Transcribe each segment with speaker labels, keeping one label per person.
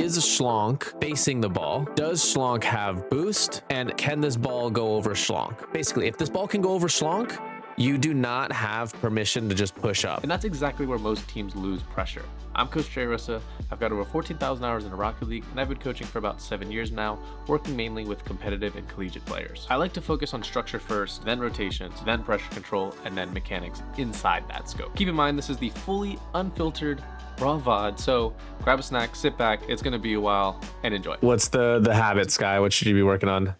Speaker 1: is Schlonk facing the ball? Does Schlonk have boost? And can this ball go over Schlonk? Basically, if this ball can go over Schlonk, you do not have permission to just push up.
Speaker 2: And that's exactly where most teams lose pressure. I'm Coach Trey Rosa. I've got over 14,000 hours in a Rocket League, and I've been coaching for about 7 years now, working mainly with competitive and collegiate players. I like to focus on structure first, then rotations, then pressure control, and then mechanics inside that scope. Keep in mind, this is the fully unfiltered raw VOD, so grab a snack, sit back, it's gonna be a while, and enjoy.
Speaker 1: What's the habits, Guy? What should you be working on?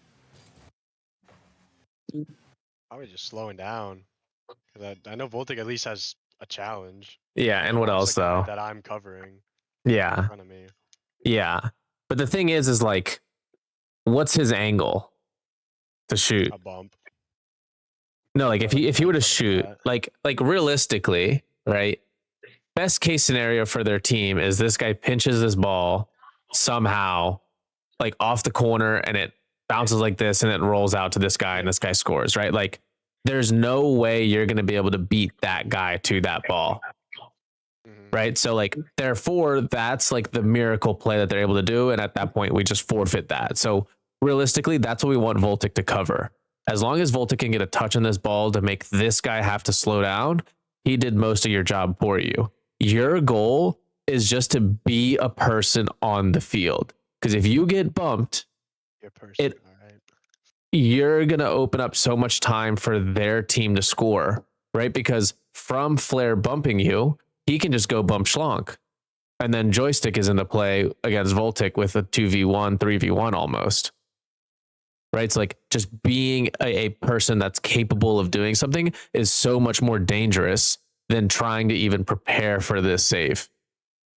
Speaker 3: Probably just slowing down. Cause I know Voltic at least has a challenge.
Speaker 1: Yeah, and what else though?
Speaker 3: That I'm covering.
Speaker 1: Yeah.
Speaker 3: In front of me.
Speaker 1: Yeah. But the thing is like, what's his angle to shoot?
Speaker 3: A bump.
Speaker 1: No, like if he were to shoot, like realistically, right? Best case scenario for their team is this guy pinches this ball somehow, like off the corner, and it bounces like this, and it rolls out to this guy, and this guy scores, right? Like, there's no way you're going to be able to beat that guy to that ball, right? So, like, therefore, that's like the miracle play that they're able to do, and at that point, we just forfeit that. So, realistically, that's what we want Voltic to cover. As long as Voltic can get a touch on this ball to make this guy have to slow down, he did most of your job for you. Your goal is just to be a person on the field. Because if you get bumped, you're going to open up so much time for their team to score, right? Because from Flair bumping you, he can just go bump Schlonk. And then Joystick is in the play against Voltic with a 2v1, 3v1 almost. Right? It's like just being a person that's capable of doing something is so much more dangerous than trying to even prepare for this save.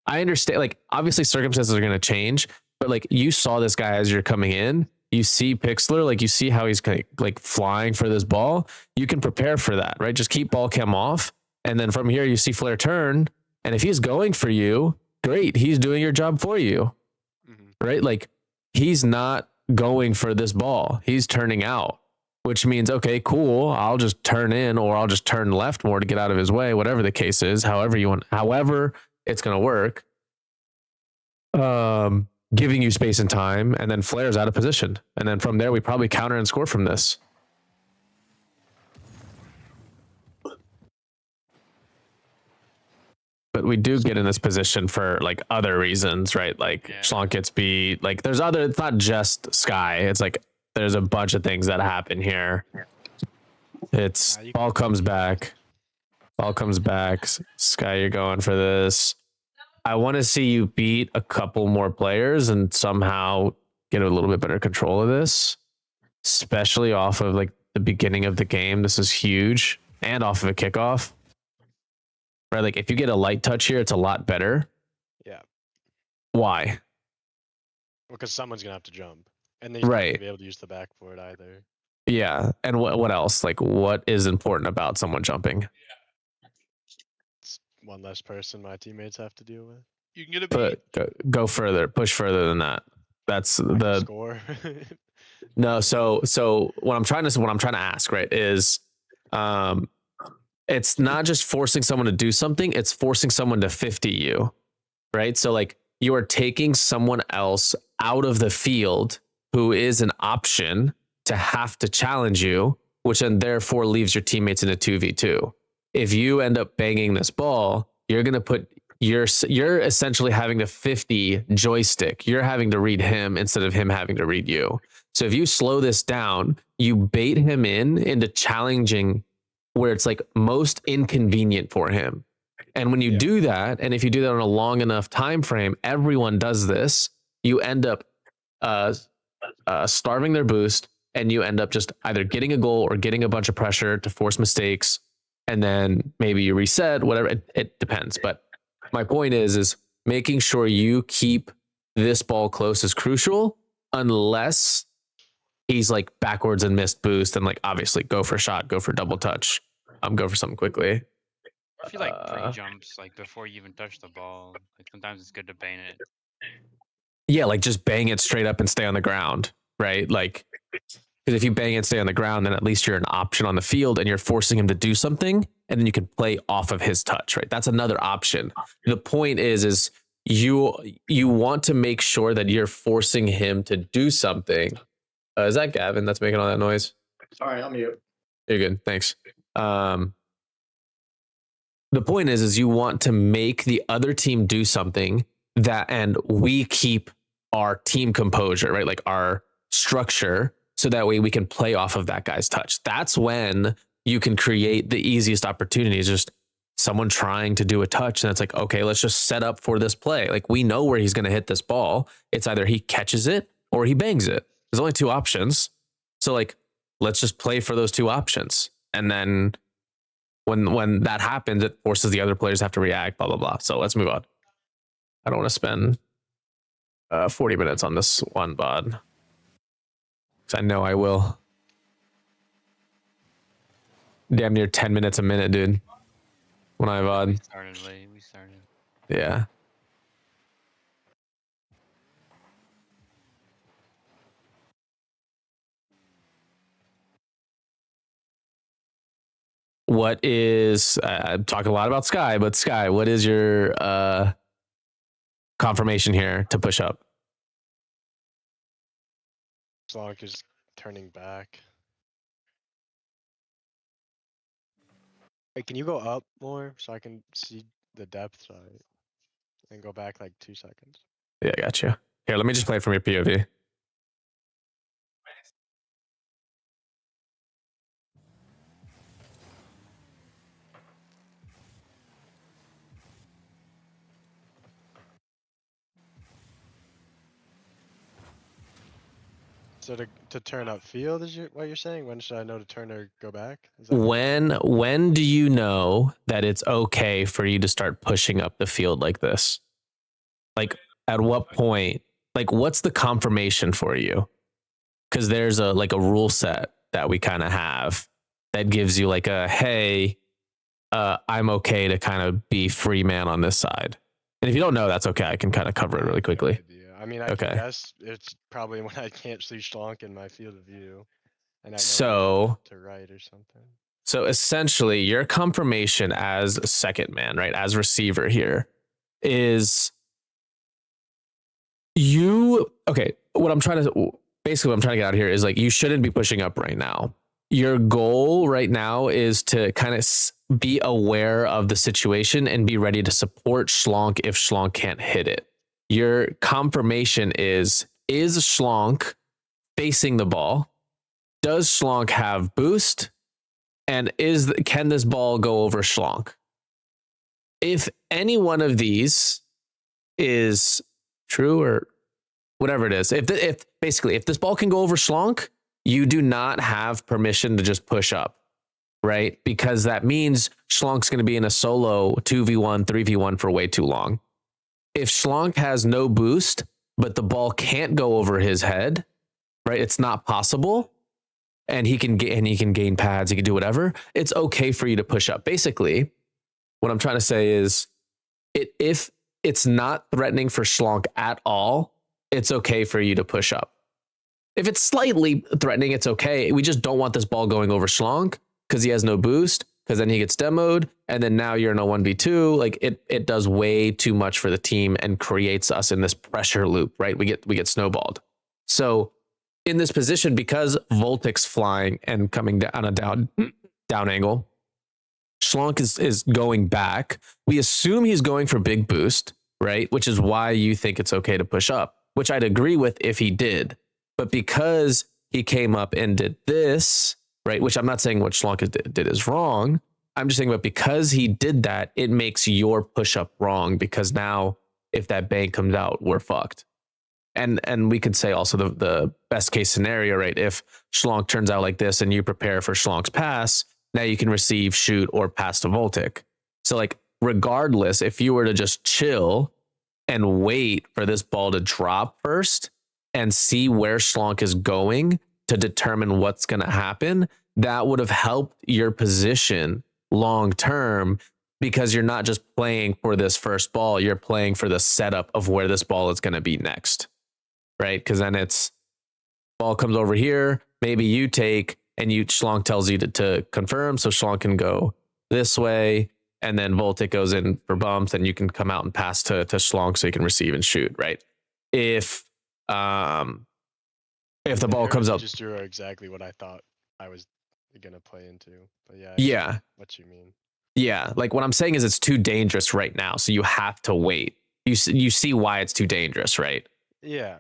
Speaker 1: I understand, like, obviously circumstances are going to change, but like you saw this guy as you're coming in, you see Pixlr, like you see how he's like flying for this ball. You can prepare for that, right? Just keep ball cam off. And then from here, you see Flair turn. And if he's going for you, great. He's doing your job for you, right? Like he's not going for this ball. He's turning out, which means, okay, cool. I'll just turn in, or I'll just turn left more to get out of his way, whatever the case is, however it's going to work. Giving you space and time, and then Flair's out of position. And then from there, we probably counter and score from this. But we do get in this position for like other reasons, right? Like Schlonk gets beat. Like there's other, it's not just Sky. It's like there's a bunch of things that happen here. It's ball comes back. Ball comes back. Sky, you're going for this. I want to see you beat a couple more players and somehow get a little bit better control of this, especially off of like the beginning of the game. This is huge, and off of a kickoff, right? Like if you get a light touch here, it's a lot better.
Speaker 3: Yeah.
Speaker 1: Why?
Speaker 3: Because someone's gonna have to jump, and they're not gonna be able to use the back for it either.
Speaker 1: Yeah, and what else? Like, what is important about someone jumping?
Speaker 3: One less person my teammates have to deal with.
Speaker 4: You can get a beat.
Speaker 1: Go further, push further than that. That's the
Speaker 3: score.
Speaker 1: No, so what I'm trying to ask, right, is it's not just forcing someone to do something, it's forcing someone to 50 you, right? So like you are taking someone else out of the field who is an option to have to challenge you, which then therefore leaves your teammates in a 2v2. If you end up banging this ball, you're going to put you're essentially having to 50 Joystick. You're having to read him instead of him having to read you. So if you slow this down, you bait him into challenging where it's like most inconvenient for him. And when you do that, and if you do that on a long enough time frame, everyone does this. You end up starving their boost, and you end up just either getting a goal or getting a bunch of pressure to force mistakes. And then maybe you reset, whatever, it depends. But my point is making sure you keep this ball close is crucial, unless he's like backwards and missed boost, and like obviously go for shot, go for double touch, go for something quickly.
Speaker 5: I feel like pre-jumps, like before you even touch the ball, like sometimes it's good to bang it.
Speaker 1: Yeah, like just bang it straight up and stay on the ground, right? Like, because if you bang it, stay on the ground, then at least you're an option on the field and you're forcing him to do something, and then you can play off of his touch, right? That's another option. The point is you want to make sure that you're forcing him to do something. Is that Gavin that's making all that noise?
Speaker 4: Sorry, I'm mute.
Speaker 1: You're good. Thanks. The point is you want to make the other team do something and we keep our team composure, right? Like our structure, so that way we can play off of that guy's touch. That's when you can create the easiest opportunities. Just someone trying to do a touch, and it's like, okay, let's just set up for this play. Like we know where he's going to hit this ball. It's either he catches it or he bangs it. There's only two options. So like, let's just play for those two options. And then when that happens, it forces the other players to have to react, blah, blah, blah. So let's move on. I don't want to spend 40 minutes on this one, bud. Because I know I will. Damn near 10 minutes a minute, dude. When I VOD.
Speaker 5: We started late.
Speaker 1: Yeah. What is, I'm talking a lot about Sky, but Sky, what is your confirmation here to push up?
Speaker 3: Slonk is turning back. Wait, can you go up more so I can see the depth side? And go back like 2 seconds.
Speaker 1: Yeah, I got you. Here, let me just play it from your POV.
Speaker 3: So to turn up field is what you're saying? When should I know to turn or go back? Is that
Speaker 1: When do you know that it's okay for you to start pushing up the field like this? Like at what point? Like what's the confirmation for you? Because there's a rule set that we kind of have that gives you like a, hey, I'm okay to kind of be free man on this side. And if you don't know, that's okay. I can kind of cover it really quickly.
Speaker 3: I mean, I guess it's probably when I can't see Schlonk in my field of view. And I know to right or something.
Speaker 1: So essentially your confirmation as second man, right? As receiver here is what I'm trying to get out here is like, you shouldn't be pushing up right now. Your goal right now is to kind of be aware of the situation and be ready to support Schlonk if Schlonk can't hit it. Your confirmation is Schlonk facing the ball? Does Schlonk have boost? And can this ball go over Schlonk? If any one of these is true or whatever it is, if this ball can go over Schlonk, you do not have permission to just push up, right? Because that means Schlonk's going to be in a solo 2v1, 3v1 for way too long. If Schlonk has no boost, but the ball can't go over his head, right? It's not possible. And he can gain pads, he can do whatever. It's okay for you to push up. Basically, what I'm trying to say is if it's not threatening for Schlonk at all, it's okay for you to push up. If it's slightly threatening, it's okay. We just don't want this ball going over Schlonk because he has no boost, because then he gets demoed, and then now you're in a 1v2. Like it does way too much for the team and creates us in this pressure loop, right? We get snowballed. So in this position, because Voltic's flying and coming down on a down angle, Schlonk is going back. We assume he's going for big boost, right? Which is why you think it's okay to push up, which I'd agree with if he did. But because he came up and did this, right? Which I'm not saying what Schlonk did is wrong. I'm just saying, but because he did that, it makes your push up wrong, because now if that bang comes out, we're fucked. And we could say also the best case scenario, right? If Schlonk turns out like this and you prepare for Schlonk's pass, now you can receive, shoot, or pass to Voltic. So like, regardless, if you were to just chill and wait for this ball to drop first and see where Schlonk is going to determine what's going to happen, that would have helped your position long term, because you're not just playing for this first ball, you're playing for the setup of where this ball is going to be next. Right? Because then it's ball comes over here, maybe you take, and Schlonk tells you to confirm, so Schlonk can go this way, and then Voltic goes in for bumps, and you can come out and pass to Schlonk so you can receive and shoot, right? If the ball comes up,
Speaker 3: just drew exactly what I thought I was gonna play into. But yeah, I
Speaker 1: yeah,
Speaker 3: see what you mean.
Speaker 1: yeah. Like what I'm saying is it's too dangerous right now, so you have to wait. You see why it's too dangerous, right?
Speaker 3: Yeah.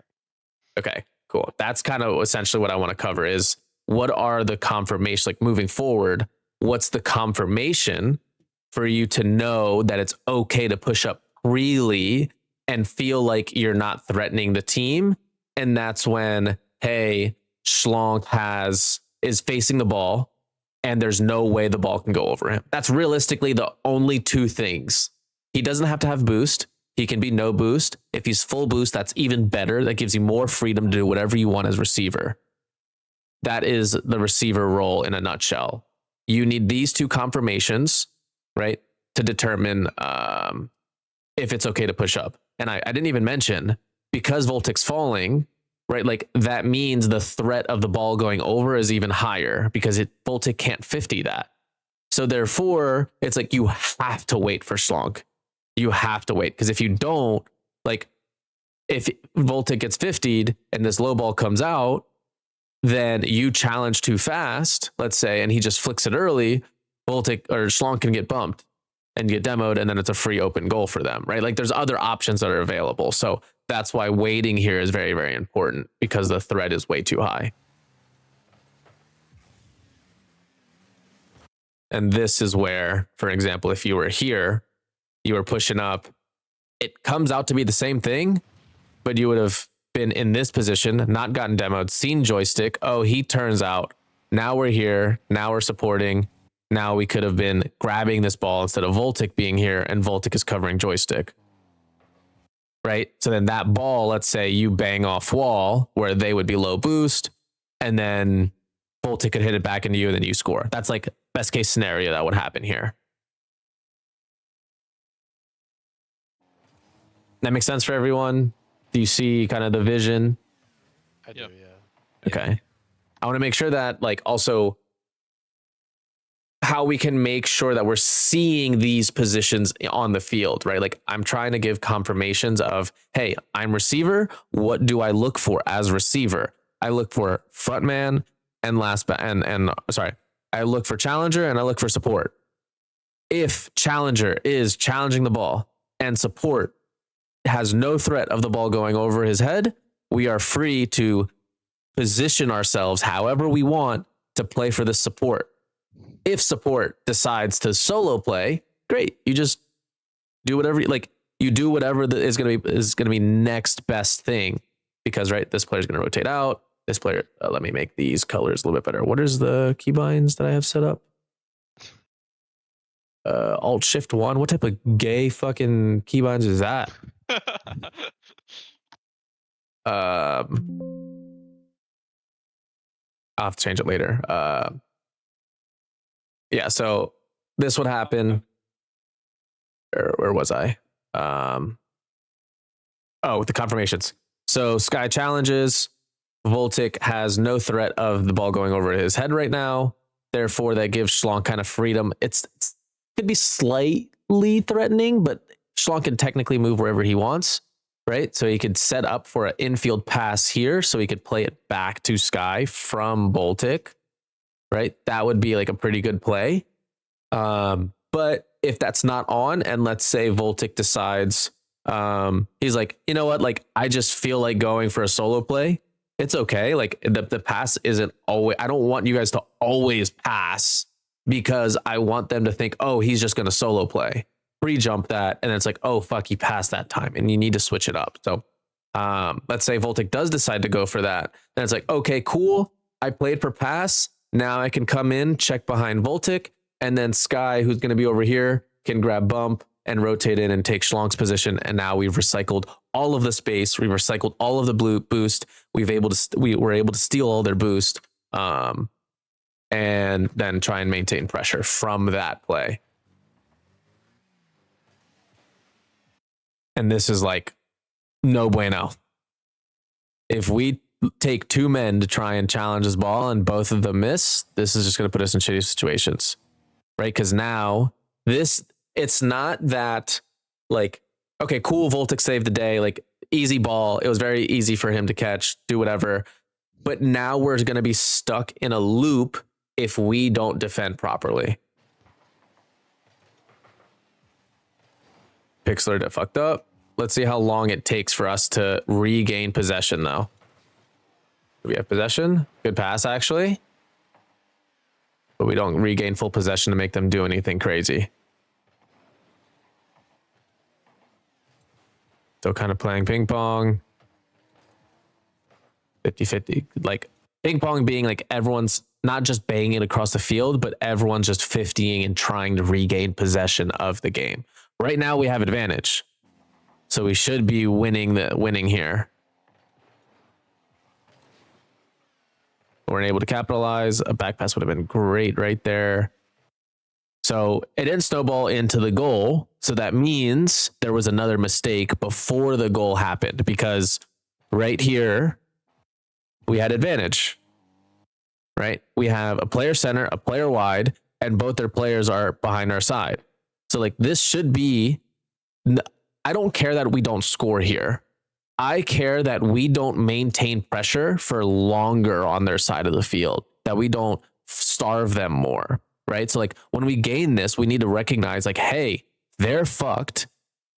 Speaker 1: Okay, cool. That's kind of essentially what I want to cover is what are the confirmations, like moving forward, what's the confirmation for you to know that it's okay to push up freely and feel like you're not threatening the team? And that's when, hey, Schlonk is facing the ball and there's no way the ball can go over him. That's realistically the only two things. He doesn't have to have boost. He can be no boost. If he's full boost, that's even better. That gives you more freedom to do whatever you want as receiver. That is the receiver role in a nutshell. You need these two confirmations, right, to determine if it's okay to push up. And I didn't even mention, because Voltic's falling, right, like that means the threat of the ball going over is even higher because Voltic can't 50 that. So therefore, it's like you have to wait for Schlonk. You have to wait, because if you don't, like if Voltic gets 50'd and this low ball comes out, then you challenge too fast, let's say, and he just flicks it early, Voltic or Schlonk can get bumped and get demoed, and then it's a free open goal for them, right? Like there's other options that are available. So that's why waiting here is very, very important, because the threat is way too high. And this is where, for example, if you were here, you were pushing up, it comes out to be the same thing, but you would have been in this position, not gotten demoed, seen joystick. Oh, he turns out. Now we're here. Now we're supporting. Now we could have been grabbing this ball instead of Voltic being here, and Voltic is covering joystick. Right? So then that ball, let's say you bang off wall where they would be low boost, and then Voltic could hit it back into you, and then you score. That's like best case scenario that would happen here. That makes sense for everyone? Do you see kind of the vision?
Speaker 3: I do,
Speaker 5: Yep.
Speaker 3: yeah.
Speaker 1: Okay. I want to make sure that, like, also how we can make sure that we're seeing these positions on the field, right? Like I'm trying to give confirmations of, hey, I'm receiver. What do I look for as receiver? I look for front man and I look for challenger and I look for support. If challenger is challenging the ball and support has no threat of the ball going over his head, we are free to position ourselves however we want to play for the support. If support decides to solo play, great. You just do whatever you do whatever is going to be next best thing, because right, this player's going to rotate out. This player, let me make these colors a little bit better. What is the keybinds that I have set up? Alt Shift 1. What type of gay fucking keybinds is that? I'll have to change it later. Yeah, so this would happen. Where was I? The confirmations. So Sky challenges. Voltic has no threat of the ball going over his head right now. Therefore, that gives Schlonk kind of freedom. It could be slightly threatening, but Schlonk can technically move wherever he wants, right? So he could set up for an infield pass here, so he could play it back to Sky from Voltic, right? That would be like a pretty good play. But if that's not on, and let's say Voltic decides, he's like, you know what? Like, I just feel like going for a solo play. It's okay. Like the pass isn't always, I don't want you guys to always pass, because I want them to think, oh, he's just going to solo play, pre-jump that. And it's like, oh, fuck, he passed that time, and you need to switch it up. So let's say Voltic does decide to go for that. Then it's like, okay, cool. I played for pass. Now I can come in, check behind Voltic, and then Sky, who's going to be over here, can grab bump and rotate in and take Schlonk's position. And now we've recycled all of the space. We've recycled all of the blue boost. We were able to steal all their boost, and then try and maintain pressure from that play. And this is like no bueno. If we take two men to try and challenge this ball and both of them miss, this is just going to put us in shitty situations, right? Because now this, it's not that like, okay, cool, Voltic saved the day, like easy ball. It was very easy for him to catch, do whatever. But now we're going to be stuck in a loop if we don't defend properly. Pixlr that fucked up. Let's see how long it takes for us to regain possession though. Do we have possession? Good pass, actually. But we don't regain full possession to make them do anything crazy. Still kind of playing ping pong. 50-50. Like ping pong being like everyone's not just banging it across the field, but everyone's just 50ing and trying to regain possession of the game. Right now we have advantage. So we should be winning here. We're able to capitalize. A back pass would have been great right there. So it didn't snowball into the goal. So that means there was another mistake before the goal happened, because right here we had advantage, right? We have a player center, a player wide, and both their players are behind our side. So like this should be, I don't care that we don't score here. I care that we don't maintain pressure for longer on their side of the field, that we don't starve them more, right? So like when we gain this, we need to recognize like, hey, they're fucked.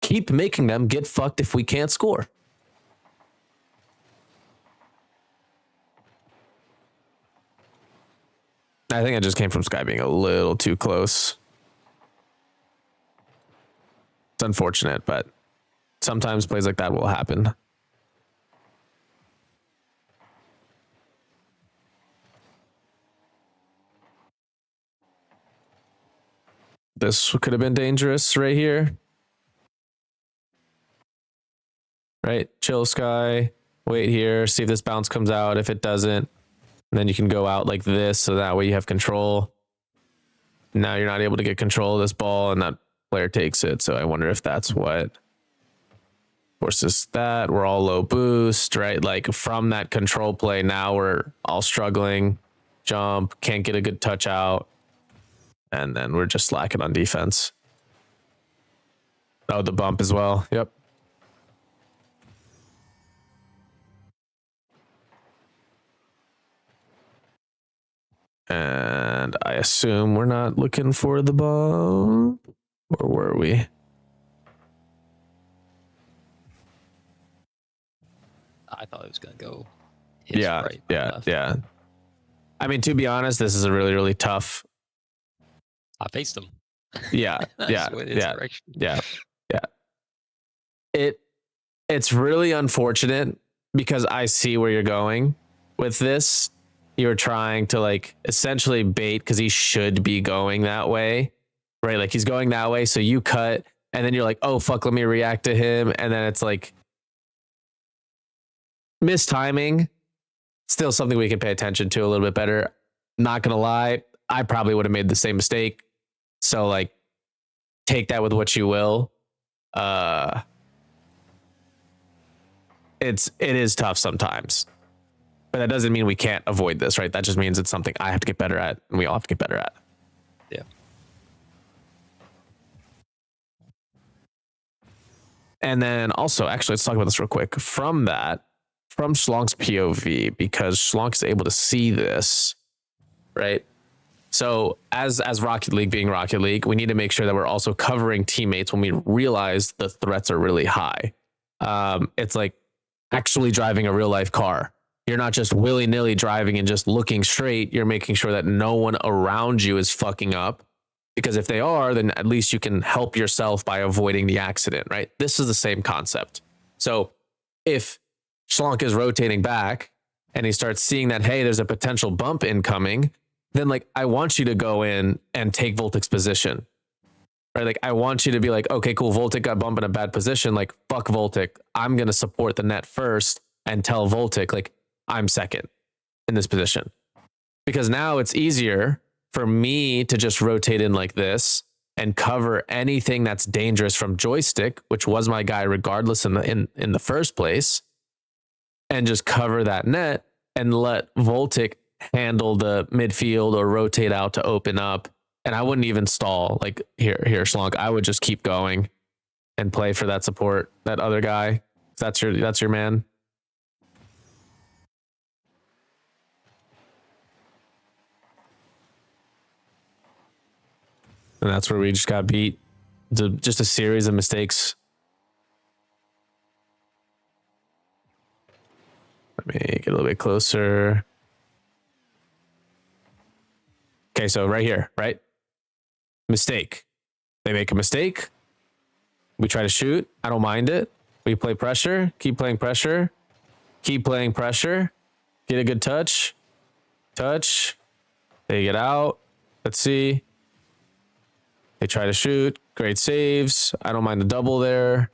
Speaker 1: Keep making them get fucked if we can't score. I think it just came from Sky being a little too close. It's unfortunate, but sometimes plays like that will happen. This could have been dangerous right here. Right? Chill, Sky. Wait here. See if this bounce comes out. If it doesn't, then you can go out like this. So that way you have control. Now you're not able to get control of this ball and that player takes it. So I wonder if that's what forces that. We're all low boost, right? Like from that control play, now we're all struggling. Jump. Can't get a good touch out. And then we're just slacking on defense. Oh, the bump as well. Yep. And I assume we're not looking for the bump. Or were we?
Speaker 4: I thought it was going to go his
Speaker 1: Yeah,
Speaker 4: right.
Speaker 1: yeah, yeah. I mean, to be honest, this is a really, really tough.
Speaker 4: I faced him.
Speaker 1: Yeah, yeah, yeah,
Speaker 4: direction.
Speaker 1: yeah, yeah. It's really unfortunate because I see where you're going with this. You're trying to like essentially bait because he should be going that way, right? Like he's going that way, so you cut, and then you're like, oh fuck, let me react to him, and then it's like mistiming. Still something we can pay attention to a little bit better. Not gonna lie, I probably would have made the same mistake. So like take that with what you will. It is tough sometimes. But that doesn't mean we can't avoid this, right? That just means it's something I have to get better at and we all have to get better at.
Speaker 4: Yeah.
Speaker 1: And then also, actually, let's talk about this real quick. From Schlonk's POV, because Schlonk is able to see this, right? So as Rocket League being Rocket League, we need to make sure that we're also covering teammates when we realize the threats are really high. It's like actually driving a real life car. You're not just willy-nilly driving and just looking straight. You're making sure that no one around you is fucking up. Because if they are, then at least you can help yourself by avoiding the accident, right? This is the same concept. So if Schlonk is rotating back and he starts seeing that, hey, there's a potential bump incoming, then like, I want you to go in and take Voltic's position, right? Like, I want you to be like, okay, cool. Voltic got bumped in a bad position. Like, fuck Voltic. I'm going to support the net first and tell Voltic, like, I'm second in this position. Because now it's easier for me to just rotate in like this and cover anything that's dangerous from Joystick, which was my guy regardless in the first place, and just cover that net and let Voltic handle the midfield or rotate out to open up And I wouldn't even stall like here, Schlonk. I would just keep going and play for that support, that other guy. That's your man. And that's where we just got beat. Just a series of mistakes. Let me get a little bit closer. Okay, so right here, right? Mistake. They make a mistake. We try to shoot. I don't mind it. We play pressure. Keep playing pressure. Keep playing pressure. Get a good touch. Touch. They get out. Let's see. They try to shoot. Great saves. I don't mind the double there.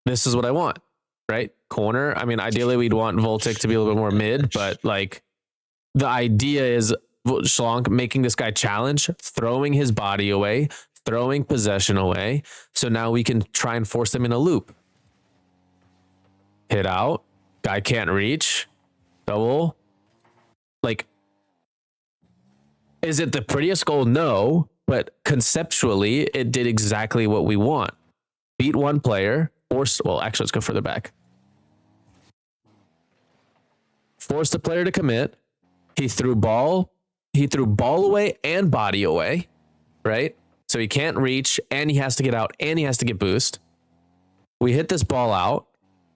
Speaker 1: This is what I want, right? Corner. I mean, ideally we'd want Voltic to be a little bit more mid, but like the idea is Schlonk making this guy challenge, throwing his body away, throwing possession away. So now we can try and force them in a loop. Hit out. Guy can't reach. Double. Like, is it the prettiest goal? No, but conceptually, it did exactly what we want. Beat one player, force. Well, actually, let's go further back. Forced the player to commit. He threw ball away and body away, right? So he can't reach, and he has to get out, and he has to get boost. We hit this ball out.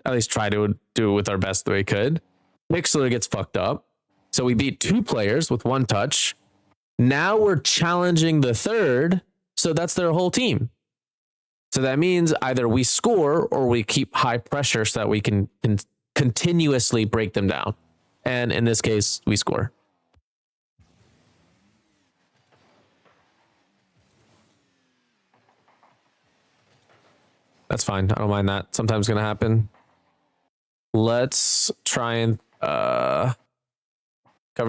Speaker 1: At least try to do it with our best that we could. Mixler gets fucked up. So we beat two players with one touch. Now we're challenging the third. So that's their whole team. So that means either we score or we keep high pressure so that we can continuously break them down. And in this case, we score. That's fine. I don't mind that. Sometimes it's going to happen. Let's try and cover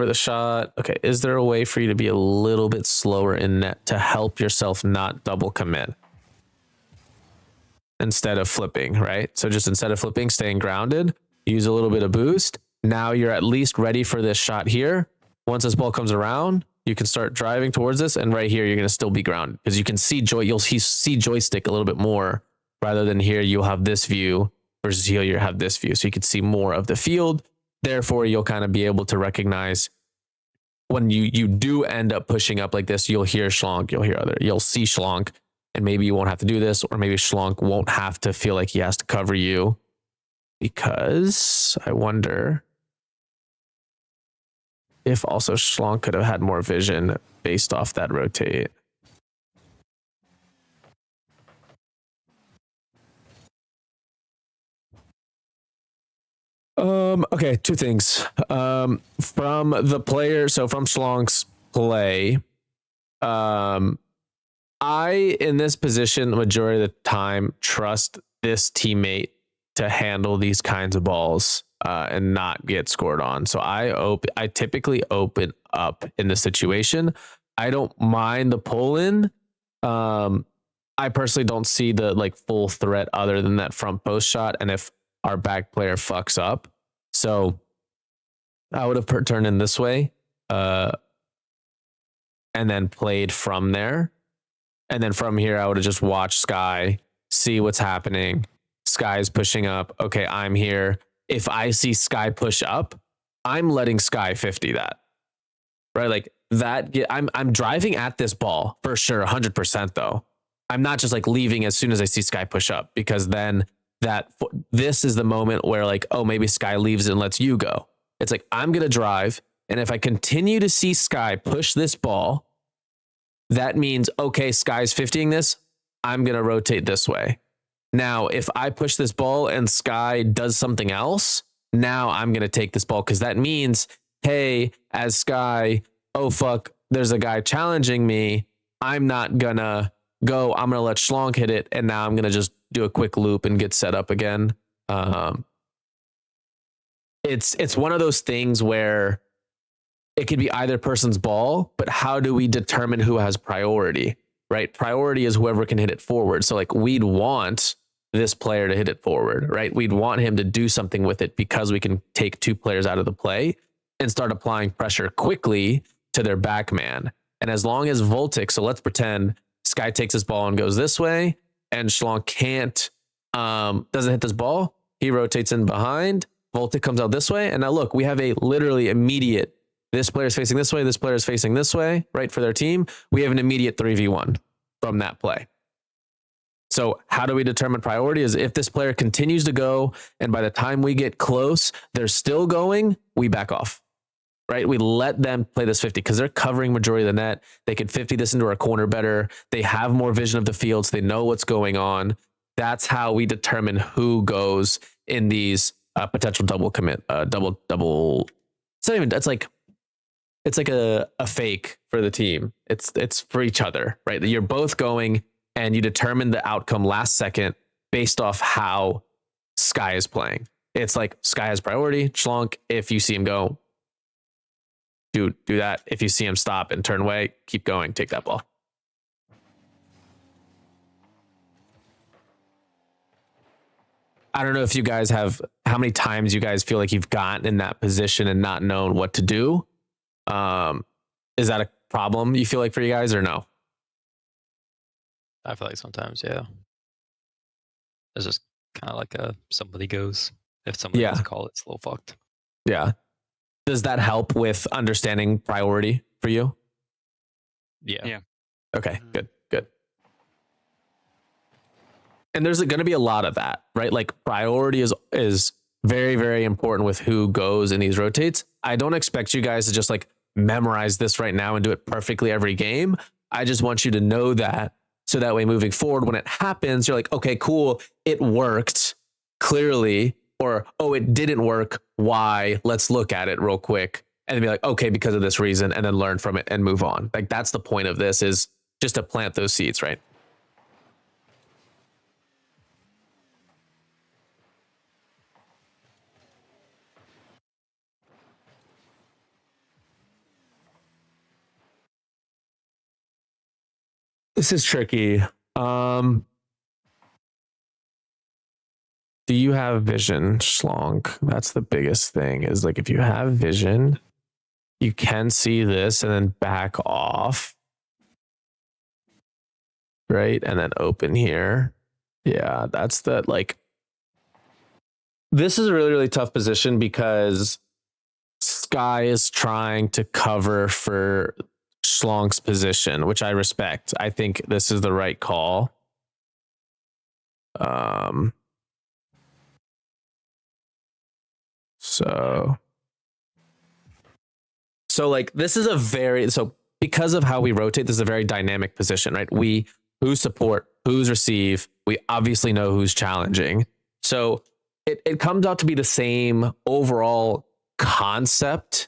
Speaker 1: the shot. Okay, is there a way for you to be a little bit slower in net to help yourself not double commit? Instead of flipping, right? So just instead of flipping, staying grounded, use a little bit of boost. Now you're at least ready for this shot here. Once this ball comes around, you can start driving towards this, and right here, you're going to still be grounded because you can see you'll see joystick a little bit more rather than here. You'll have this view versus here you have this view. So you can see more of the field. Therefore, you'll kind of be able to recognize when you do end up pushing up like this, you'll hear Schlonk, you'll see Schlonk, and maybe you won't have to do this, or maybe Schlonk won't have to feel like he has to cover you, because I wonder if also Schlonk could have had more vision based off that rotate. Okay, two things. From the player, so from Schlonk's play, I, in this position, the majority of the time, trust this teammate to handle these kinds of balls and not get scored on. So I typically open up in this situation. I don't mind the pull in. I personally don't see the like full threat other than that front post shot. And if our back player fucks up, so I would have turned in this way, and then played from there. And then from here, I would have just watched Sky, see what's happening. Sky's pushing up. Okay, I'm here. If I see Sky push up, I'm letting Sky 50 that. Right? Like that. I'm driving at this ball for sure, 100% though. I'm not just like leaving as soon as I see Sky push up, because then this is the moment where like, oh, maybe Sky leaves and lets you go. It's like, I'm going to drive. And if I continue to see Sky push this ball, that means, okay, Sky's 50ing this. I'm going to rotate this way. Now, if I push this ball and Sky does something else, now I'm going to take this ball, because that means, hey, as Sky, oh, fuck, there's a guy challenging me. I'm not going to go. I'm going to let Schlonk hit it. And now I'm going to just do a quick loop and get set up again. It's one of those things where it could be either person's ball, but how do we determine who has priority, right? Priority is whoever can hit it forward. So like we'd want this player to hit it forward, right? We'd want him to do something with it because we can take two players out of the play and start applying pressure quickly to their back man. And as long as Voltic, so let's pretend Sky takes his ball and goes this way, and Schlonk doesn't hit this ball. He rotates in behind. Voltic comes out this way. And now look, we have a literally immediate, this player is facing this way, this player is facing this way, right, for their team. We have an immediate 3v1 from that play. So how do we determine priority? Is if this player continues to go, and by the time we get close, they're still going, we back off, right? We let them play this 50 because they're covering majority of the net. They can 50 this into our corner better. They have more vision of the field, so they know what's going on. That's how we determine who goes in these potential double commit, double. It's not even, it's like a fake for the team. It's for each other, right? You're both going, and you determine the outcome last second based off how Sky is playing. It's like Sky has priority. Schlonk, if you see him go, do that. If you see him stop and turn away, keep going, take that ball. I don't know if you guys have, how many times you guys feel like you've gotten in that position and not known what to do. Is that a problem you feel like for you guys, or no?
Speaker 4: I feel like sometimes, yeah. It's just kind of like somebody goes. If somebody doesn't call it, it's a little fucked.
Speaker 1: Yeah. Does that help with understanding priority for you?
Speaker 4: Yeah.
Speaker 1: Okay, good. And there's going to be a lot of that, right? Like priority is very, very important with who goes in these rotates. I don't expect you guys to just like memorize this right now and do it perfectly every game. I just want you to know that, so that way moving forward, when it happens, you're like, okay, cool, it worked clearly, or, oh, it didn't work. Why? Let's look at it real quick. And then be like, okay, because of this reason, and then learn from it and move on. Like that's the point of this, is just to plant those seeds, right? This is tricky. Do you have vision, Schlonk? That's the biggest thing, is like if you have vision, you can see this and then back off. Right? And then open here. Yeah, that's the like. This is a really, really tough position because Sky is trying to cover for Schlonk's position, which I respect. I think this is the right call. So like this is a very, so because of how we rotate, this is a very dynamic position, right? We who's support, who's receive, we obviously know who's challenging. So it comes out to be the same overall concept.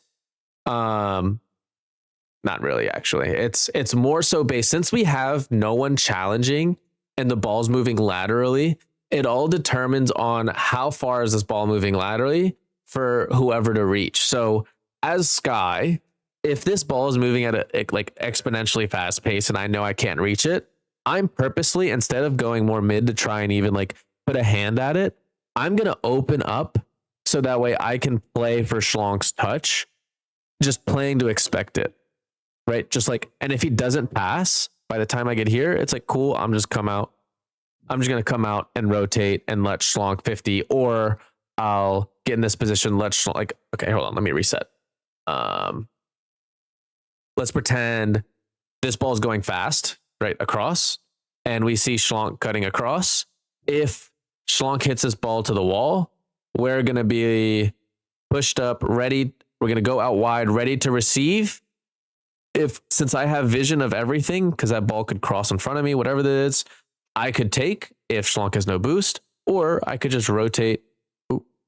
Speaker 1: Not really, actually. It's more so based, since we have no one challenging and the ball's moving laterally, it all determines on how far is this ball moving laterally for whoever to reach. So as Sky, if this ball is moving at a like exponentially fast pace and I know I can't reach it, I'm purposely, instead of going more mid to try and even like put a hand at it, I'm going to open up so that way I can play for Schlonk's touch, just playing to expect it. Right? Just like, and if he doesn't pass by the time I get here, it's like, cool, I'm just going to come out and rotate and let Schlonk 50, or I'll get in this position, let Schlonk, like, okay, hold on, let me reset. Let's pretend this ball is going fast, right, across, and we see Schlonk cutting across. If Schlonk hits this ball to the wall, we're going to be pushed up, ready. We're going to go out wide, ready to receive. Since I have vision of everything, because that ball could cross in front of me, whatever that is, I could take if Schlonk has no boost, or I could just rotate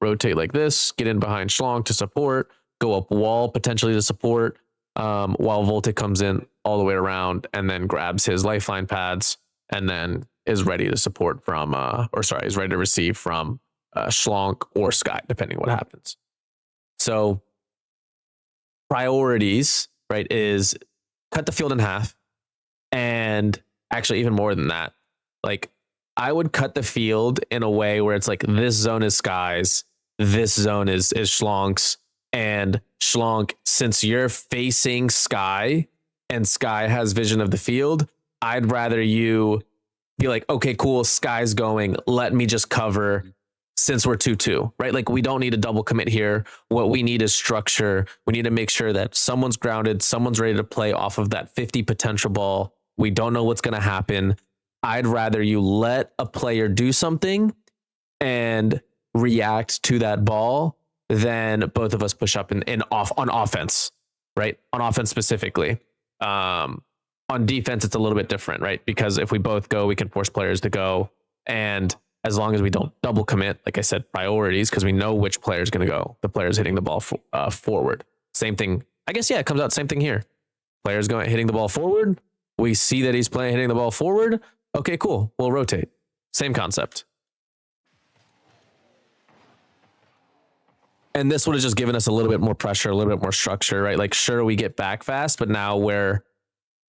Speaker 1: like this, get in behind Schlonk to support, go up wall potentially to support, while Voltic comes in all the way around and then grabs his lifeline pads and then is ready to support from, is ready to receive from Schlonk or Sky, depending what happens. So priorities, right, is cut the field in half, and actually even more than that. Like I would cut the field in a way where it's like this zone is Sky's, this zone is Schlonk's, And Schlonk, since you're facing Sky and Sky has vision of the field, I'd rather you be like, okay, cool, Sky's going. Let me just cover since we're 2-2, right? Like, we don't need a double commit here. What we need is structure. We need to make sure that someone's grounded, someone's ready to play off of that 50 potential ball. We don't know what's going to happen. I'd rather you let a player do something and react to that ball than both of us push up on offense, right? On offense specifically. On defense, it's a little bit different, right? Because if we both go, we can force players to go. And as long as we don't double commit, like I said, priorities, because we know which player is going to go. The player's hitting the ball forward. Same thing. I guess, yeah, it comes out same thing here. Player's hitting the ball forward. We see that he's hitting the ball forward. Okay, cool. We'll rotate. Same concept. And this would have just given us a little bit more pressure, a little bit more structure, right? Like, sure, we get back fast, but now where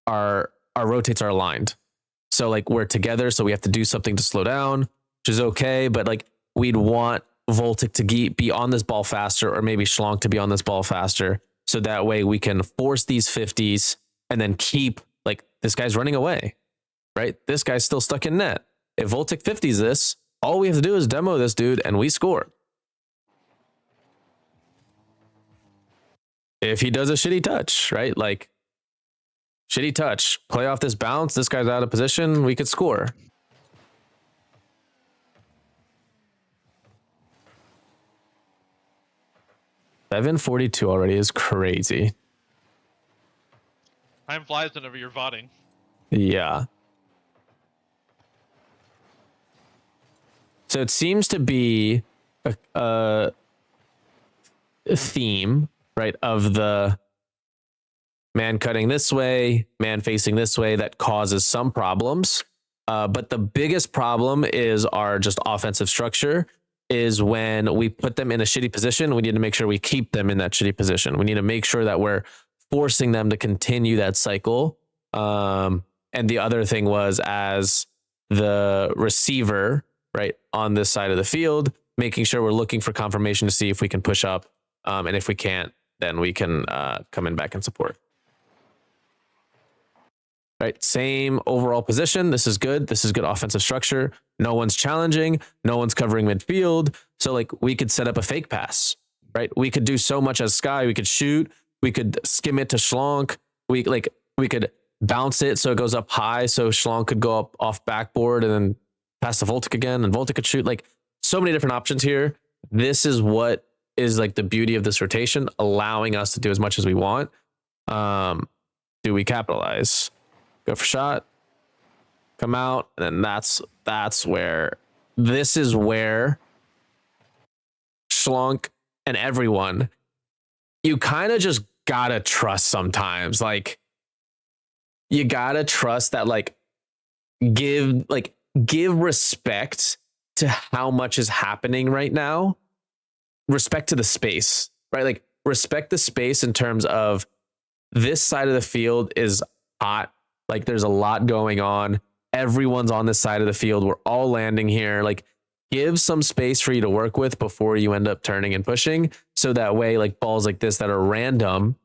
Speaker 1: our rotates are aligned. So like, we're together, so we have to do something to slow down, which is okay. But like, we'd want Voltic to be on this ball faster, or maybe Schlonk to be on this ball faster. So that way we can force these 50s and then keep, like, this guy's running away, right? This guy's still stuck in net. If Voltic 50s this, all we have to do is demo this dude and we score. If he does a shitty touch, right? Like, shitty touch, play off this bounce, this guy's out of position, we could score. $742 already is crazy.
Speaker 6: Time flies whenever you're voting.
Speaker 1: Yeah. So it seems to be a theme, right, of the man cutting this way, man facing this way, that causes some problems. But the biggest problem is our just offensive structure, is when we put them in a shitty position, we need to make sure we keep them in that shitty position. We need to make sure that we're forcing them to continue that cycle. And the other thing was, as the receiver, right, on this side of the field, making sure we're looking for confirmation to see if we can push up. And if we can't, then we can come in back and support. Right, same overall position. This is good. This is good offensive structure. No one's challenging. No one's covering midfield. So like, we could set up a fake pass, right? We could do so much as Sky. We could shoot. We could skim it to Schlonk. We could bounce it so it goes up high, so Schlonk could go up off backboard and then pass to Voltic again, and Voltic could shoot. Like, so many different options here. This is what is like the beauty of this rotation, allowing us to do as much as we want. Do we capitalize? Go for shot, come out, and then that's where, this is where Schlonk and everyone, you kind of just gotta trust sometimes. Like, you gotta trust that, like, give respect to how much is happening right now. Respect to the space, right? Like, respect the space in terms of this side of the field is hot. Like, there's a lot going on. Everyone's on this side of the field. We're all landing here. Like, give some space for you to work with before you end up turning and pushing. So that way, like, balls like this that are random,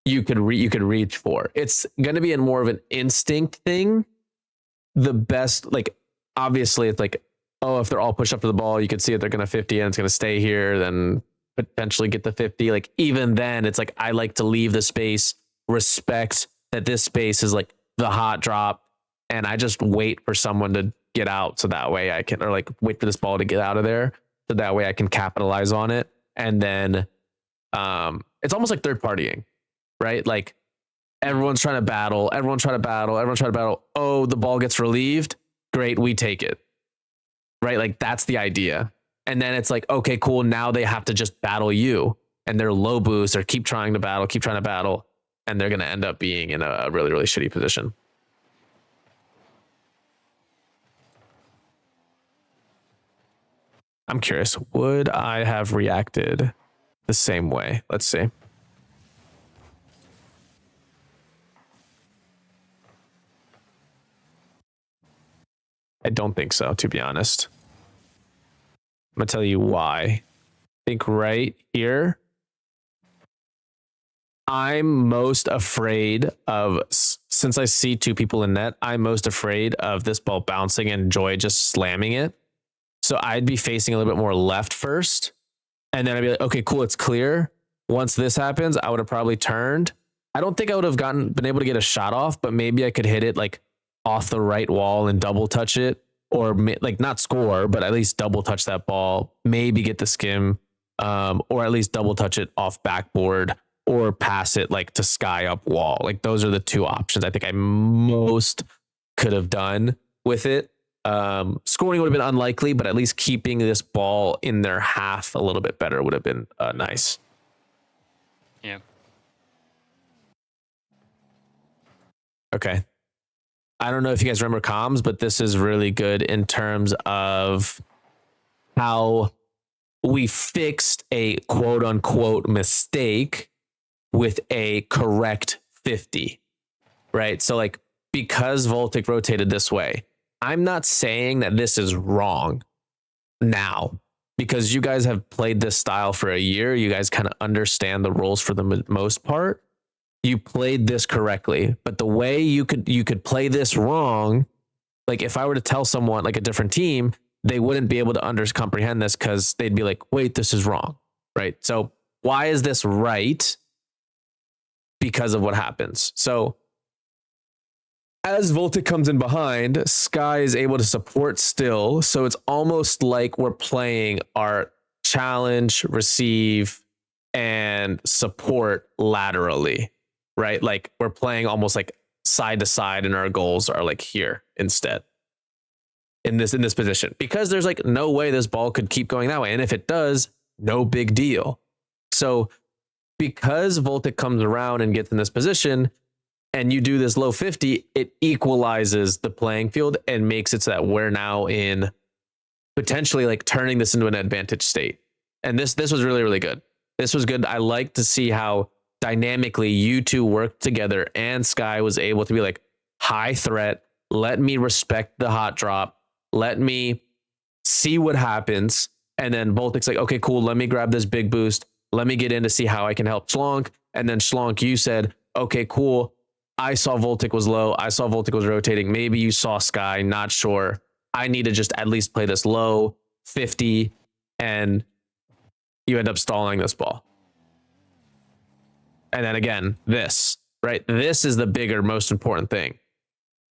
Speaker 1: you could reach for. It's going to be more of an instinct thing. The best, like, obviously it's like, oh, if they're all pushed up to the ball, you can see that they're going to 50 and it's going to stay here, then potentially get the 50. Like, even then, it's like, I like to leave the space, respect that this space is like the hot drop, and I just wait for someone to get out, so that way I can, or like, wait for this ball to get out of there, so that way I can capitalize on it. And then it's almost like third partying, right? Like, everyone's trying to battle. Oh, the ball gets relieved. Great, we take it. Right? Like, that's the idea. And then it's like, okay, cool. Now they have to just battle you, and they're low boost, or keep trying to battle. And they're going to end up being in a really, really shitty position. I'm curious, would I have reacted the same way? Let's see. I don't think so, to be honest. I'm going to tell you why. I think right here, I'm most afraid of, since I see two people in net, I'm most afraid of this ball bouncing and Joy just slamming it. So I'd be facing a little bit more left first. And then I'd be like, okay, cool, it's clear. Once this happens, I would have probably turned. I don't think I would have been able to get a shot off, but maybe I could hit it like off the right wall and double touch it, or like not score, but at least double touch that ball, maybe get the skim, or at least double touch it off backboard, or pass it like to sky up wall. Like those are the two options I think I most could have done with it. Scoring would have been unlikely, but at least keeping this ball in their half a little bit better would have been nice.
Speaker 5: Yeah.
Speaker 1: Okay. I don't know if you guys remember comms, but this is really good in terms of how we fixed a quote unquote mistake with a correct 50, right? So like, because Voltic rotated this way, I'm not saying that this is wrong now, because you guys have played this style for a year. You guys kind of understand the rules for the most part. You played this correctly, but the way you could play this wrong, like if I were to tell someone like a different team, they wouldn't be able to comprehend this because they'd be like, wait, this is wrong, right? So why is this right? Because of what happens. So as Voltic comes in behind, Sky is able to support still. So it's almost like we're playing our challenge, receive, and support laterally, right? Like we're playing almost like side to side, and our goals are like here instead in this position, because there's like no way this ball could keep going that way. And if it does, no big deal. So because Voltic comes around and gets in this position, and you do this low 50, it equalizes the playing field and makes it so that we're now in potentially like turning this into an advantage state. And this was really, really good. This was good. I like to see how dynamically you two worked together, and Sky was able to be like, high threat, let me respect the hot drop, let me see what happens. And then Voltic's like, okay, cool, let me grab this big boost. Let me get in to see how I can help Schlonk. And then Schlonk, you said, okay, cool. I saw Voltic was low. I saw Voltic was rotating. Maybe you saw Sky, not sure. I need to just at least play this low 50, and you end up stalling this ball. And then again, this, right? This is the bigger, most important thing.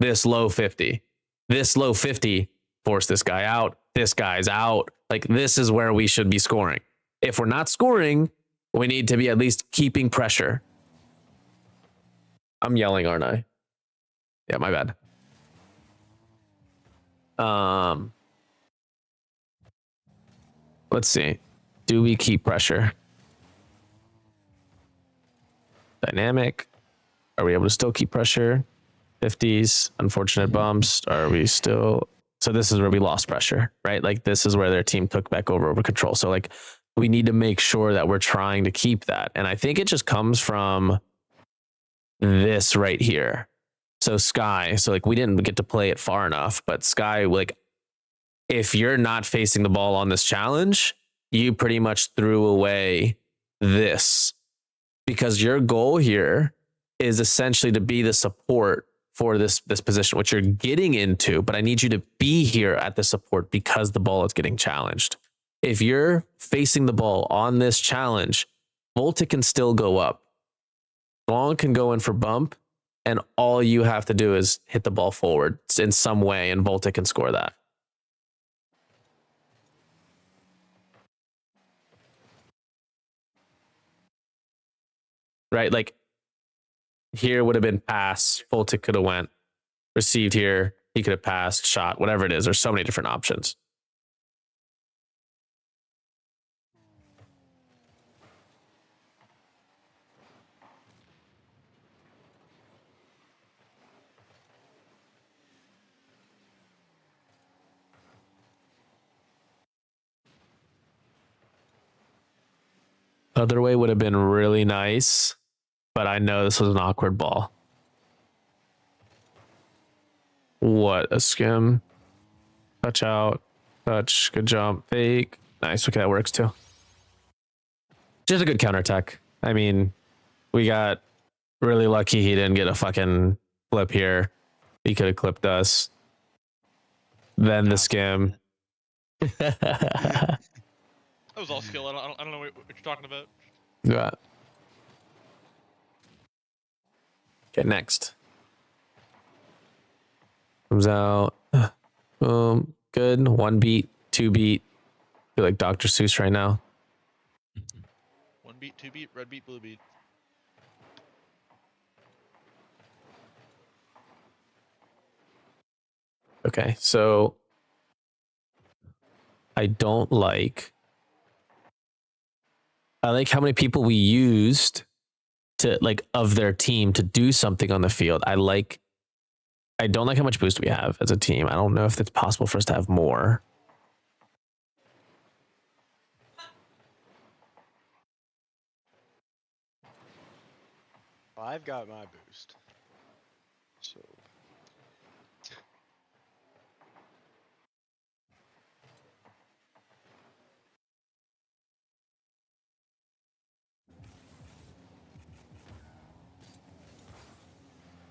Speaker 1: This low 50. This low 50 forced this guy out. This guy's out. Like this is where we should be scoring. If we're not scoring, we need to be at least keeping pressure. I'm yelling, aren't I? Yeah, my bad. Let's see. Do we keep pressure? Dynamic. Are we able to still keep pressure? 50s, unfortunate bumps. Are we still? So this is where we lost pressure, right? Like this is where their team took back over control. So like we need to make sure that we're trying to keep that. And I think it just comes from this right here. So Sky, so like we didn't get to play it far enough, but Sky, like if you're not facing the ball on this challenge, you pretty much threw away this, because your goal here is essentially to be the support for this position, which you're getting into, but I need you to be here at the support because the ball is getting challenged. If you're facing the ball on this challenge, Voltic can still go up. Long can go in for bump, and all you have to do is hit the ball forward in some way, and Voltic can score that. Right? Like here would have been pass, Voltic could have went, received here, he could have passed, shot, whatever it is. There's so many different options. Other way would have been really nice, but I know this was an awkward ball. What a skim. Touch out. Touch. Good jump. Fake. Nice. Okay, that works too. Just a good counterattack. I mean, We got really lucky he didn't get a fucking flip here. He could have clipped us. Then the skim.
Speaker 6: That was all skill. I don't know what you're talking about.
Speaker 1: Yeah. Okay, next. Comes out. Boom. Good. 1 beat, 2 beat. Feel like Dr. Seuss right now.
Speaker 6: 1 beat, 2 beat, red beat, blue beat.
Speaker 1: Okay, so I don't like. I like how many people we used to like of their team to do something on the field. I don't like how much boost we have as a team. I don't know if it's possible for us to have more.
Speaker 3: I've got my boost. So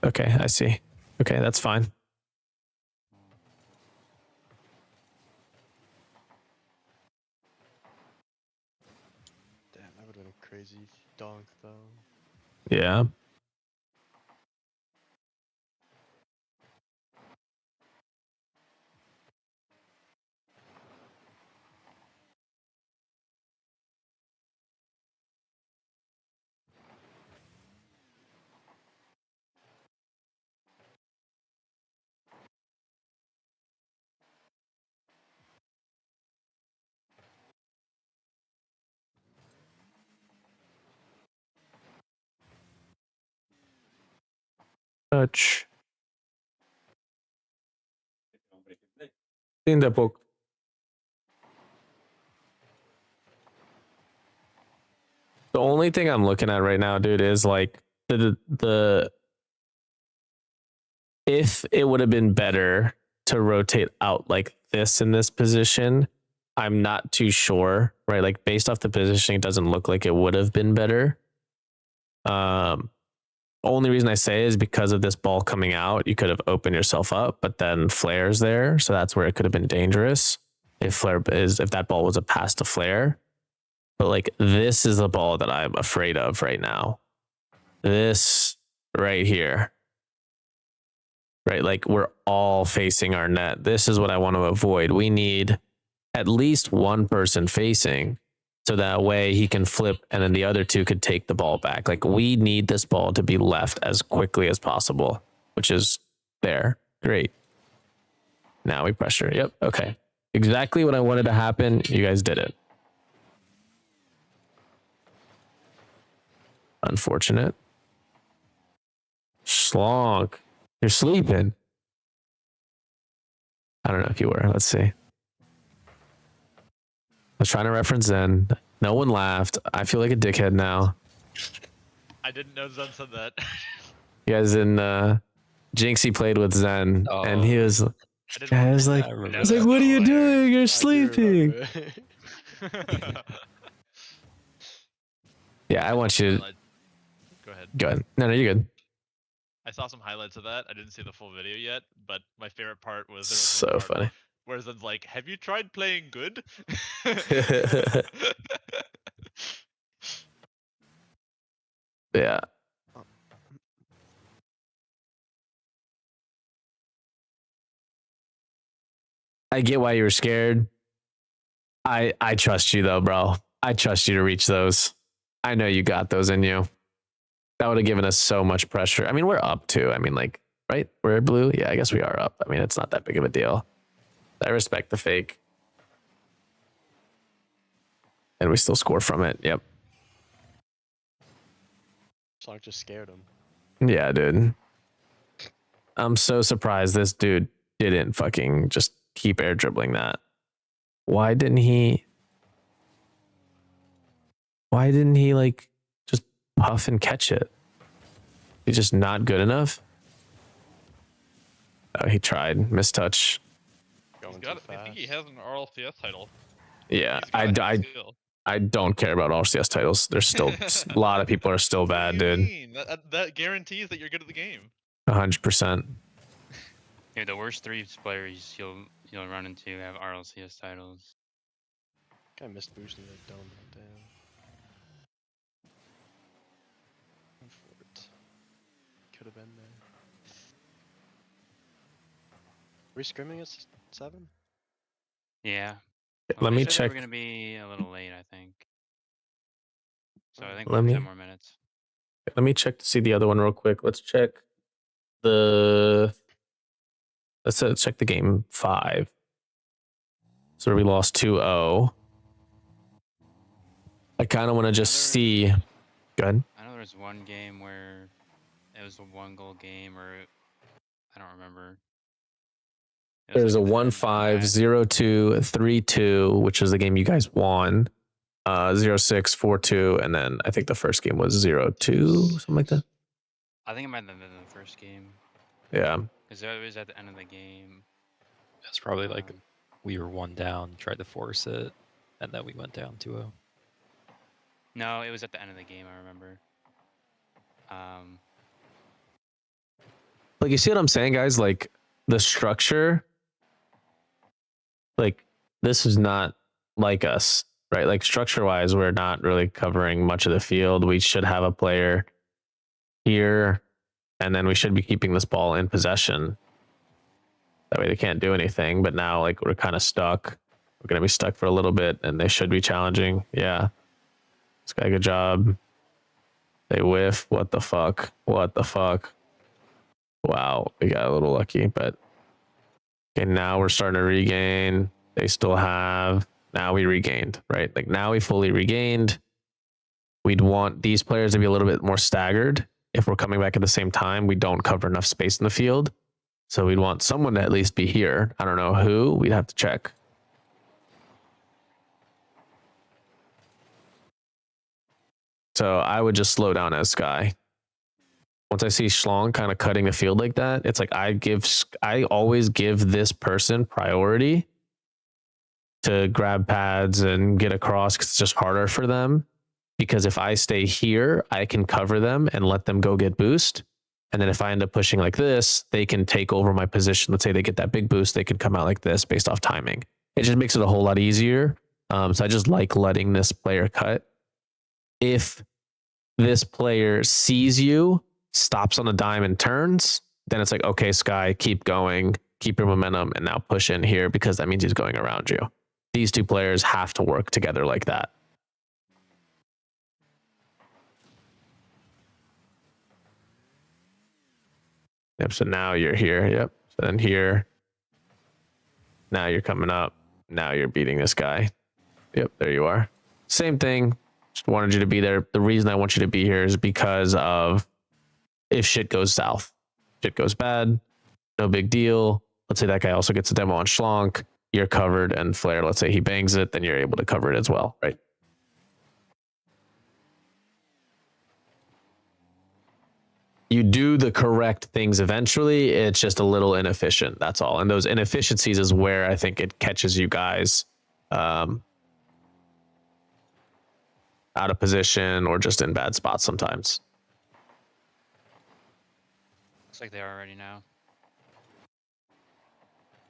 Speaker 1: Okay, I see. Okay, that's fine.
Speaker 3: damn, that would have been a crazy dunk though.
Speaker 1: Yeah. Touch. In the book. The only thing I'm looking at right now, dude, is like the if it would have been better to rotate out like this in this position, I'm not too sure, right? Like based off the positioning, it doesn't look like it would have been better. Only reason I say is because of this ball coming out, you could have opened yourself up, but then Flair's there, so that's where it could have been dangerous if that ball was a pass to Flair. But like this is the ball that I'm afraid of right now. This right here. Right? Like we're all facing our net. This is what I want to avoid. We need at least one person facing so that way he can flip and then the other two could take the ball back. Like we need this ball to be left as quickly as possible, which is there. Great. Now we pressure. Yep. Okay. Exactly what I wanted to happen. You guys did it. Unfortunate. Schlonk. You're sleeping. I don't know if you were. Let's see. I was trying to reference Zen. No one laughed. I feel like a dickhead now.
Speaker 6: I didn't know Zen said that.
Speaker 1: You guys in Jinxie played with Zen and he was like, what are you doing? You're sleeping. Yeah, I want you to
Speaker 6: Go ahead.
Speaker 1: go ahead. No, you're good.
Speaker 6: I saw some highlights of that. I didn't see the full video yet, but my favorite part was
Speaker 1: So funny.
Speaker 6: where Zen's like, "Have you tried playing good?"
Speaker 1: Yeah. I get why you were scared. I trust you though, bro. I trust you to reach those. I know you got those in you. That would have given us so much pressure. I mean, we're up too. I mean, like, right? We're blue. Yeah, I guess we are up. I mean, it's not that big of a deal. I respect the fake. And we still score from it. Yep.
Speaker 3: Sonic just scared him.
Speaker 1: Yeah, dude. I'm so surprised this dude didn't fucking just keep air dribbling that. Why didn't he like just puff and catch it? He's just not good enough. Oh, he tried. Mistouch.
Speaker 3: Going
Speaker 6: He's got,
Speaker 3: too
Speaker 6: I think he
Speaker 3: fast.
Speaker 6: has an RLCS title.
Speaker 1: Yeah,
Speaker 6: He's got skill.
Speaker 1: I don't care about all CS titles. There's still a lot of people are still
Speaker 6: What do
Speaker 1: bad,
Speaker 6: you
Speaker 1: dude.
Speaker 6: mean? That guarantees that you're good at the game.
Speaker 1: 100%.
Speaker 5: Dude, the worst 3 players you'll run into have RLCS titles.
Speaker 3: I missed boosting the dome. Damn. Could have been there. Are we scrimming at 7?
Speaker 5: Yeah.
Speaker 1: Let
Speaker 5: they
Speaker 1: me
Speaker 5: said they
Speaker 1: check.
Speaker 5: We're gonna be a little late, I think. So I think
Speaker 1: Let
Speaker 5: we
Speaker 1: me-
Speaker 5: have 10 more minutes.
Speaker 1: Let me check to see the other one real quick. Let's check the. Let's check the game 5. So we lost 2-0. I kind of want to just see. Go ahead.
Speaker 5: I know there was one game where it was a 1-goal game, or I don't remember. It was
Speaker 1: There's
Speaker 5: like
Speaker 1: a
Speaker 5: third
Speaker 1: 1-5,
Speaker 5: match.
Speaker 1: 0-2, 3-2, which is the game you guys won. 0-6, 4-2, and then I think the first game was 0-2, something like that.
Speaker 5: I think it might have been the first game.
Speaker 1: Yeah.
Speaker 5: Because it was at the end of the game.
Speaker 4: It's probably like
Speaker 5: Um,
Speaker 4: we were 1 down, tried to force it, and then we went down 2-0.
Speaker 5: No, it was at the end of the game, I remember.
Speaker 1: Like, you see what I'm saying, guys? Like, the structure, like, this is not like us, right? Like, structure-wise, we're not really covering much of the field. We should have a player here, and then we should be keeping this ball in possession. That way they can't do anything, but now, like, we're kind of stuck. We're going to be stuck for a little bit, and they should be challenging. Yeah. This guy, good job. They whiff. What the fuck? What the fuck? Wow, we got a little lucky, but okay, now we're starting to regain. They still have. Now we regained, right? Like, now we fully regained. We'd want these players to be a little bit more staggered. If we're coming back at the same time, we don't cover enough space in the field. So we'd want someone to at least be here. I don't know who. We'd have to check. So I would just slow down as Sky. Once I see Schlong kind of cutting the field like that, it's like I always give this person priority to grab pads and get across, because it's just harder for them. Because if I stay here, I can cover them and let them go get boost. And then if I end up pushing like this, they can take over my position. Let's say they get that big boost, they could come out like this based off timing. It just makes it a whole lot easier. So I just like letting this player cut. If this player sees you, stops on a dime and turns, then it's like, okay, Sky, keep going, keep your momentum, and now push in here, because that means he's going around you. These two players have to work together like that. Yep, so now you're here. Yep. So then here. Now you're coming up. Now you're beating this guy. Yep, there you are. Same thing. Just wanted you to be there. The reason I want you to be here is because of if shit goes south. Shit goes bad, no big deal. Let's say that guy also gets a demo on Schlonk. You're covered, and Flare, let's say he bangs it, then you're able to cover it as well, right? You do the correct things eventually. It's just a little inefficient. That's all. And those inefficiencies is where I think it catches you guys out of position or just in bad spots sometimes.
Speaker 5: looks like they are already now.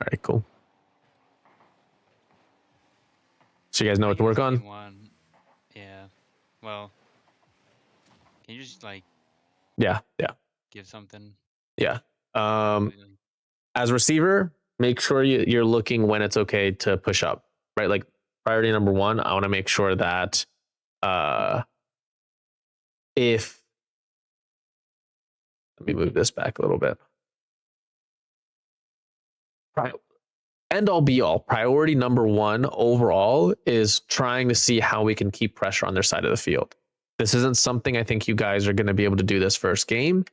Speaker 1: All right, cool. So you guys know what to work on?
Speaker 5: Yeah. Well, can you just like
Speaker 1: Yeah.
Speaker 5: give something?
Speaker 1: Yeah.
Speaker 5: Like,
Speaker 1: As a receiver, make sure you're looking when it's okay to push up, right? Like, priority number 1, I want to make sure that if, let me move this back a little bit. End all be all, priority number 1 overall is trying to see how we can keep pressure on their side of the field. This isn't something I think you guys are going to be able to do this first game.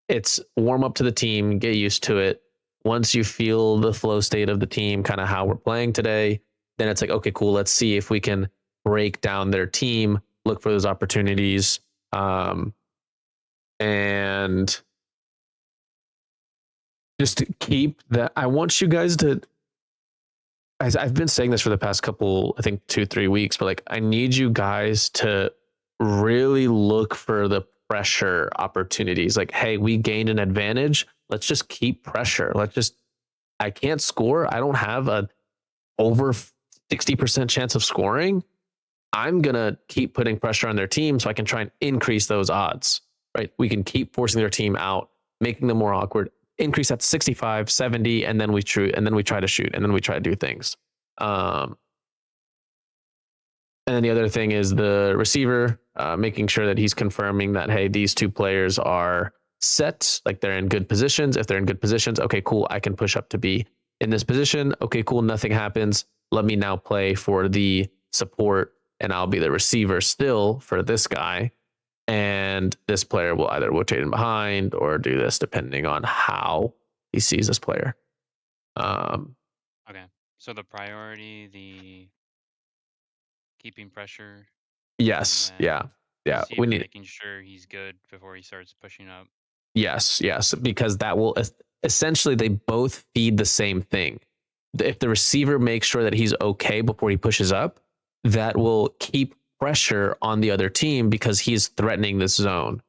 Speaker 1: It's warm up to the team, get used to it. Once you feel the flow state of the team, kind of how we're playing today, then it's like, okay, cool. Let's see if we can break down their team, look for those opportunities, and just to keep that. I want you guys to I've been saying this for the past couple, I think 2-3 weeks, but like I need you guys to really look for the pressure opportunities. Like, hey, we gained an advantage. Let's just keep pressure. I can't score. I don't have a over 60% chance of scoring. I'm going to keep putting pressure on their team so I can try and increase those odds, right? We can keep forcing their team out, making them more awkward, increase that to 65, 70, and then we try to shoot, and then we try to do things. And then the other thing is the receiver, making sure that he's confirming that, hey, these two players are set, like they're in good positions. If they're in good positions, okay, cool, I can push up to be in this position. Okay, cool, nothing happens. Let me now play for the support, and I'll be the receiver still for this guy. And this player will either rotate in behind or do this depending on how he sees this player.
Speaker 5: Okay. So the priority, the keeping pressure.
Speaker 1: Yes.
Speaker 5: and then
Speaker 1: Yeah.
Speaker 5: receiver
Speaker 1: We need.
Speaker 5: making sure he's good before he starts pushing up.
Speaker 1: Yes. Because that will essentially, they both feed the same thing. If the receiver makes sure that he's okay before he pushes up, that will keep pressure on the other team because he's threatening this zone.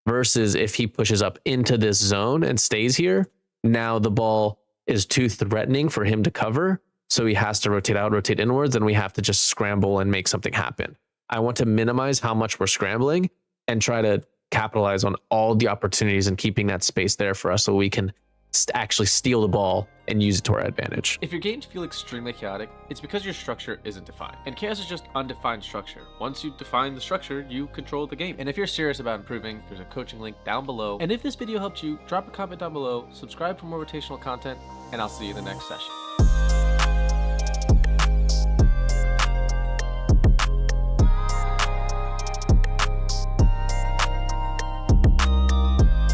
Speaker 1: Versus if he pushes up into this zone and stays here, now the ball is too threatening for him to cover. So he has to rotate out, rotate inwards, and we have to just scramble and make something happen. I want to minimize how much we're scrambling and try to capitalize on all the opportunities and keeping that space there for us so we can actually steal the ball and use it to our advantage.
Speaker 2: If your games feel extremely chaotic, it's because your structure isn't defined. And chaos is just undefined structure. Once you define the structure, you control the game. And if you're serious about improving, there's a coaching link down below. And if this video helped you, drop a comment down below, subscribe for more rotational content, and I'll see you in the next session.